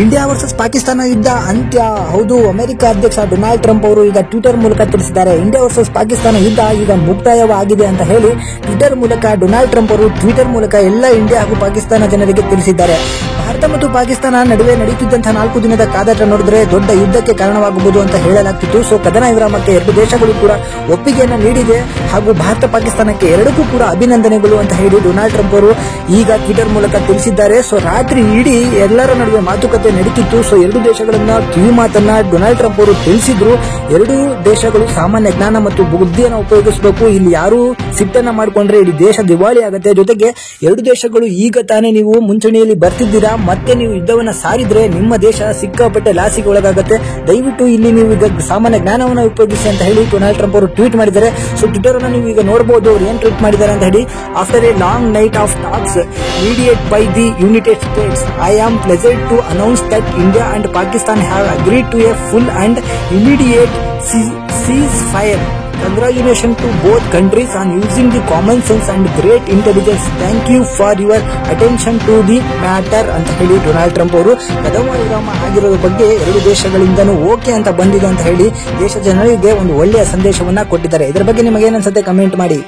India versus Pakistan ಯುದ್ಧ ಅಂತ್ಯ. ಹೌದು, ಅಮೆರಿಕ ಅಧ್ಯಕ್ಷ ಡೊನಾಲ್ಡ್ ಟ್ರಂಪ್ ಅವರು ಈಗ ಟ್ವಿಟರ್ ಮೂಲಕ ತಿಳಿಸಿದ್ದಾರೆ, ಇಂಡಿಯಾ ವರ್ಸಸ್ ಪಾಕಿಸ್ತಾನ ಯುದ್ಧ ಈಗ ಮುಕ್ತಾಯವಾಗಿದೆ ಅಂತ ಹೇಳಿ ಟ್ವಿಟರ್ ಮೂಲಕ ಡೊನಾಲ್ಡ್ ಟ್ರಂಪ್ ಅವರು ಟ್ವಿಟರ್ ಮೂಲಕ ಎಲ್ಲ ಇಂಡಿಯಾ ಹಾಗೂ ಪಾಕಿಸ್ತಾನ ಜನರಿಗೆ ತಿಳಿಸಿದ್ದಾರೆ. ಭಾರತ ಮತ್ತು ಪಾಕಿಸ್ತಾನ ನಡುವೆ ನಡೆಯುತ್ತಿದ್ದಂತಹ 4 ದಿನದ ಕಾದಾಟ ನೋಡಿದ್ರೆ ದೊಡ್ಡ ಯುದ್ಧಕ್ಕೆ ಕಾರಣವಾಗಬಹುದು ಅಂತ ಹೇಳಲಾಗ್ತಿತ್ತು. ಸೊ ಕದನ ವಿರಾಮಕ್ಕೆ ಎರಡು ದೇಶಗಳು ಕೂಡ ಒಪ್ಪಿಗೆಯನ್ನು ನೀಡಿದೆ ಹಾಗೂ ಭಾರತ ಪಾಕಿಸ್ತಾನಕ್ಕೆ ಎರಡಕ್ಕೂ ಕೂಡ ಅಭಿನಂದನೆಗಳು ಅಂತ ಹೇಳಿ ಡೊನಾಲ್ಡ್ ಟ್ರಂಪ್ ಅವರು ಈಗ ಟ್ವಿಟರ್ ಮೂಲಕ ತಿಳಿಸಿದ್ದಾರೆ. ಸೊ ರಾತ್ರಿ ಇಡೀ ಎಲ್ಲರ ನಡುವೆ ಮಾತುಕತೆ ನಡೀತಿತ್ತು. ಸೊ ಎರಡು ದೇಶಗಳನ್ನ ಕಿವಿ ಮಾತನ್ನ ಡೊನಾಲ್ಡ್ ಟ್ರಂಪ್ ಅವರು ತಿಳಿಸಿದ್ರು. ಎರಡೂ ದೇಶಗಳು ಸಾಮಾನ್ಯ ಜ್ಞಾನ ಮತ್ತು ಬುದ್ಧಿಯನ್ನು ಉಪಯೋಗಿಸಬೇಕು. ಇಲ್ಲಿ ಯಾರು ಸಿಟ್ಟನ್ನ ಮಾಡಿಕೊಂಡ್ರೆ ಇಡೀ ದೇಶ ದಿವಾಳಿ ಆಗುತ್ತೆ. ಜೊತೆಗೆ ಎರಡು ದೇಶಗಳು ಈಗ ತಾನೇ ನೀವು ಮುಂಚೂಣಿಯಲ್ಲಿ ಬರ್ತಿದ್ದೀರಾ, ಮತ್ತೆ ನೀವು ಯುದ್ಧವನ್ನ ಸಾರಿದ್ರೆ ನಿಮ್ಮ ದೇಶ ಸಿಕ್ಕಾಪಟ್ಟೆ ಲಾಸಿಗೆ ಒಳಗಾಗುತ್ತೆ. ದಯವಿಟ್ಟು ಇಲ್ಲಿ ನೀವು ಈಗ ಸಾಮಾನ್ಯ ಜ್ಞಾನವನ್ನು ಉಪಯೋಗಿಸಿ ಅಂತ ಹೇಳಿ ಡೊನಾಲ್ಡ್ ಟ್ರಂಪ್ ಅವರು ಟ್ವೀಟ್ ಮಾಡಿದ್ದಾರೆ. ಸೊ ಟ್ವಿಟರ್ ಅನ್ನು ನೀವು ಈಗ ನೋಡಬಹುದು ಅವ್ರು ಏನ್ ಟ್ವೀಟ್ ಮಾಡಿದ್ದಾರೆ ಅಂತ ಹೇಳಿ. After a long night of talks mediated by the United States, I am pleased to announce that India and Pakistan have agreed to a full and immediate ceasefire. Congratulations to both countries on using the common sense and great intelligence. Thank you for your attention to the matter ಅಂತ ಹೇಳಿ Donald Trump ಅವರು ಕದನ ವಿರಾಮ ಆಗಿರೋದ್ರ ಬಗ್ಗೆ ಎರಡು ದೇಶಗಳಿಂದನೂ okay ಅಂತ ಬಂದಿದೆ ಅಂತ ಹೇಳಿ ದೇಶ ಜನರಿಗೆ ಒಂದು ಒಳ್ಳೆಯ ಸಂದೇಶವನ್ನ ಕೊಟ್ಟಿದ್ದಾರೆ. ಇದರ ಬಗ್ಗೆ ನಿಮಗೆ ಏನನ್ಸುತ್ತೆ ಕಮೆಂಟ್ ಮಾಡಿ.